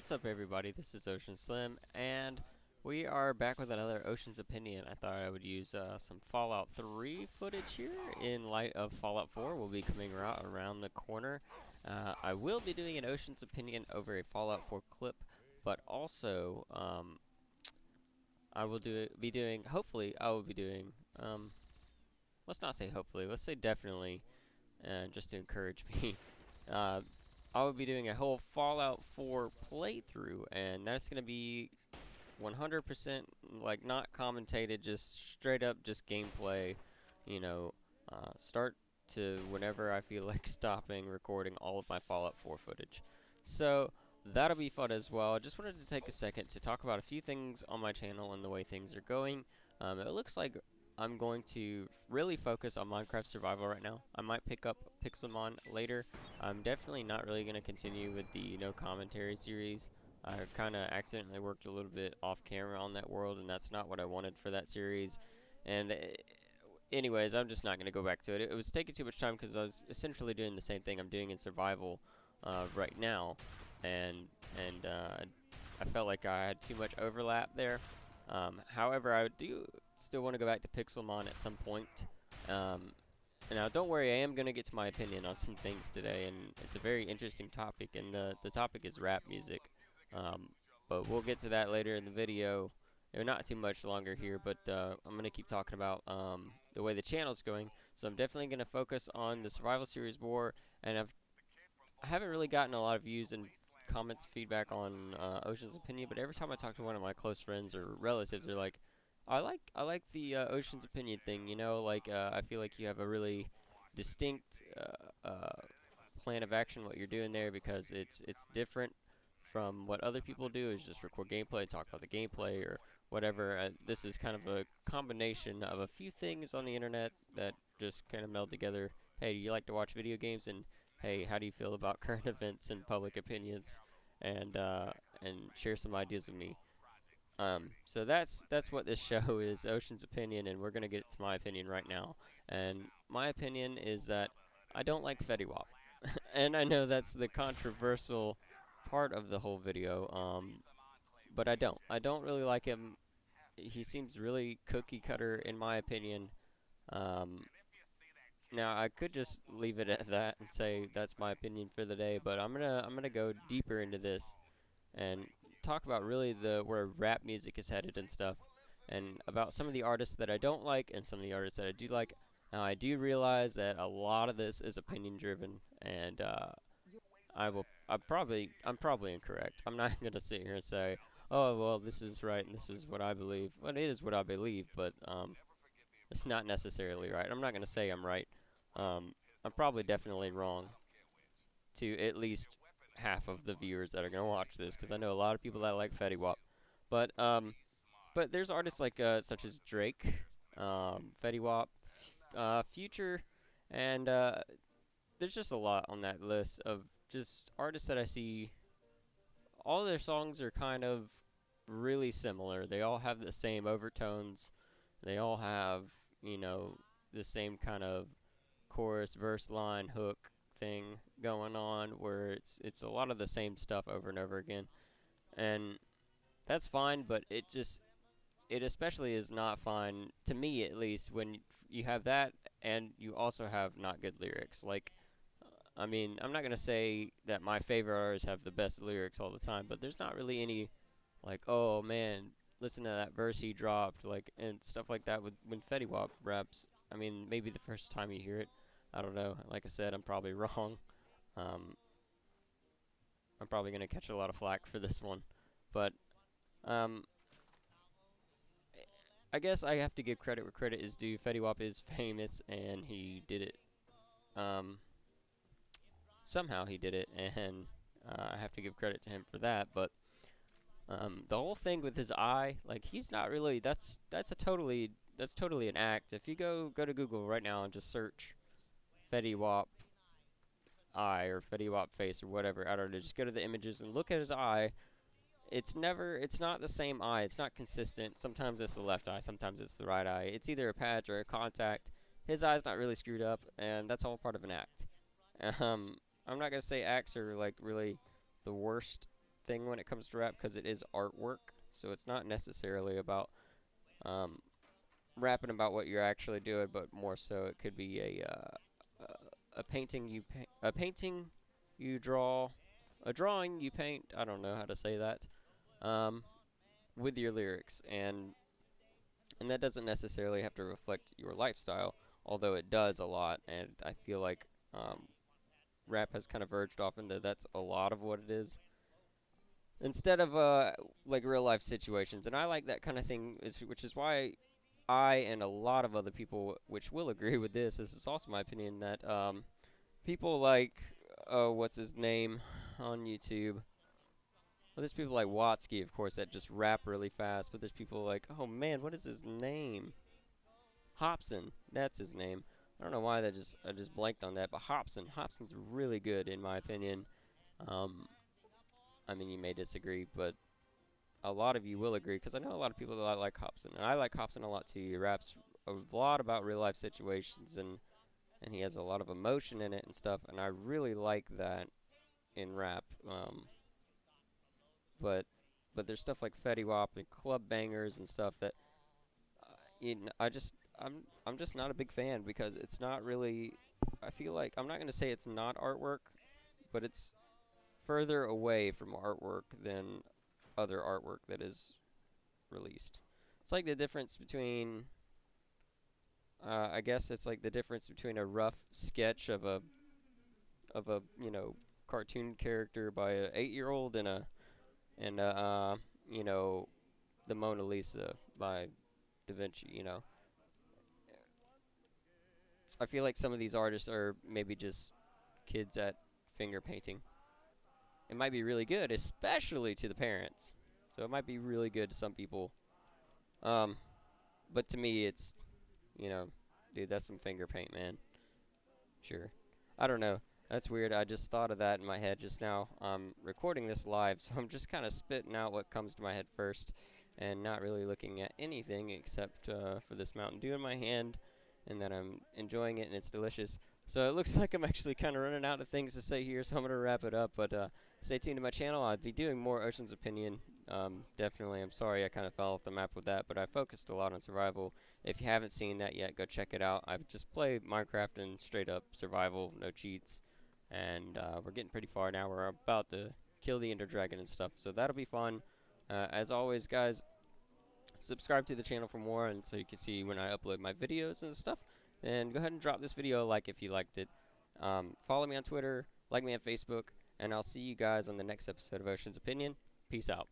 What's up, everybody? This is Ocean Slim, and we are back with another Ocean's Opinion. I thought I would use some Fallout 3 footage here in light of Fallout 4 will be coming around the corner. I will be doing an Ocean's Opinion over a Fallout 4 clip, but also I will be doing, hopefully, I will be doing, let's not say hopefully, let's say definitely, just to encourage me. uh, I will be doing a whole Fallout 4 playthrough, and that's going to be 100% like not commentated, just straight up just gameplay, you know, start to whenever I feel like stopping recording all of my Fallout 4 footage. So that'll be fun as well. I just wanted to take a second to talk about a few things on my channel and the way things are going. It looks like I'm going to really focus on Minecraft Survival right now. I might pick up Pixelmon later. I'm definitely not really going to continue with the no commentary series. I kind of accidentally worked a little bit off camera on that world, and that's not what I wanted for that series. And anyways, I'm just not going to go back to it. It was taking too much time because I was essentially doing the same thing I'm doing in Survival right now, and I felt like I had too much overlap there. However, I do still want to go back to Pixelmon at some point. Now, don't worry, I am going to get to my opinion on some things today, and it's a very interesting topic, and the topic is rap music. But we'll get to that later in the video. They're not too much longer here, but I'm going to keep talking about the way the channel's going. So I'm definitely going to focus on the Survival Series more, and I haven't really gotten a lot of views and comments, feedback on Ocean's opinion, but every time I talk to one of my close friends or relatives, they're like, I like the Ocean's opinion thing, you know, like I feel like you have a really distinct plan of action what you're doing there because it's different from what other people do is just record gameplay, talk about the gameplay or whatever. This is kind of a combination of a few things on the internet that just kind of meld together. Hey, do you like to watch video games? And hey, how do you feel about current events and public opinions? And share some ideas with me. So that's what this show is, Ocean's opinion, and we're gonna get to my opinion right now. And my opinion is that I don't like Fetty Wap, and I know that's the controversial part of the whole video. But I don't. I don't really like him. He seems really cookie cutter, in my opinion. Um, Now I could just leave it at that and say that's my opinion for the day, but I'm gonna go deeper into this and talk about really the where rap music is headed and stuff, and about some of the artists that I don't like and some of the artists that I do like. Now I do realize that a lot of this is opinion driven, and I'm probably incorrect. I'm not gonna sit here and say, oh well, this is right and this is what I believe. Well, it is what I believe, but it's not necessarily right. I'm not gonna say I'm right. I'm probably definitely wrong to at least half of the viewers that are gonna watch this, because I know a lot of people that like Fetty Wap. But but there's artists like such as Drake, Fetty Wap, Future, and there's just a lot on that list of just artists that I see. All their songs are kind of really similar. They all have the same overtones. They all have, you know, the same kind of chorus, verse, line, hook thing going on, where it's a lot of the same stuff over and over again, and that's fine. But it especially is not fine to me, at least, when you have that and you also have not good lyrics. Like, I mean, I'm not gonna say that my favorite artists have the best lyrics all the time, but there's not really any like, oh man, listen to that verse he dropped, like, and stuff like that with when Fetty Wap raps. I mean, maybe the first time you hear it, I don't know. Like I said, I'm probably wrong. Um, I'm probably gonna catch a lot of flack for this one, but um, I guess I have to give credit where credit is due. Fetty Wap is famous, and he did it. Um, Somehow he did it, and I have to give credit to him for that. But the whole thing with his eye, like, he's not really. That's totally an act. If you go to Google right now and just search Fetty Wap eye or Fetty Wap face or whatever, I don't know, just go to the images and look at his eye. It's not the same eye. It's not consistent. Sometimes it's the left eye, sometimes it's the right eye. It's either a patch or a contact. His eye's not really screwed up, and that's all part of an act. I'm not gonna say acts are like really the worst thing when it comes to rap because it is artwork. So it's not necessarily about um, rapping about what you're actually doing, but more so it could be a painting a painting you draw, a drawing you paint. I don't know how to say that. Um, with your lyrics, and that doesn't necessarily have to reflect your lifestyle, although it does a lot. And I feel like rap has kind of verged off into that's a lot of what it is, instead of like real life situations. And I like that kind of thing, which is why I and a lot of other people, which will agree with this is also my opinion, that people like what's his name on YouTube. Well, there's people like Watsky, of course, that just rap really fast. But there's people like, oh man, what is his name? Hobson, that's his name. I don't know why I just blanked on that, but Hobson's really good in my opinion. Um, I mean, you may disagree, but a lot of you will agree because I know a lot of people that like Hobson, and I like Hobson a lot too. He raps a lot about real life situations, and he has a lot of emotion in it and stuff, and I really like that in rap. But there's stuff like Fetty Wap and club bangers and stuff that I'm just not a big fan because it's not really. I feel like I'm not gonna say it's not artwork, but it's further away from artwork than other artwork that is released. It's like the difference between. I guess it's like the difference between a rough sketch of a cartoon character by a 8-year-old and you know the Mona Lisa by Da Vinci. I feel like some of these artists are maybe just kids at finger painting. It might be really good, especially to the parents. So it might be really good to some people. Um, but to me, it's, you know, dude, that's some finger paint, man. Sure. I don't know. That's weird. I just thought of that in my head just now. I'm recording this live, so I'm just kind of spitting out what comes to my head first and not really looking at anything except for this Mountain Dew in my hand and that I'm enjoying it and it's delicious. So it looks like I'm actually kind of running out of things to say here, so I'm going to wrap it up. But stay tuned to my channel. I'll be doing more Ocean's Opinion. Definitely. I'm sorry I kind of fell off the map with that, but I focused a lot on survival. If you haven't seen that yet, go check it out. I just play Minecraft in straight up survival, no cheats. And we're getting pretty far now. We're about to kill the Ender Dragon and stuff, so that'll be fun. As always, guys, subscribe to the channel for more, and so you can see when I upload my videos and stuff. And go ahead and drop this video a like if you liked it. Follow me on Twitter, like me on Facebook, and I'll see you guys on the next episode of Ocean's Opinion. Peace out.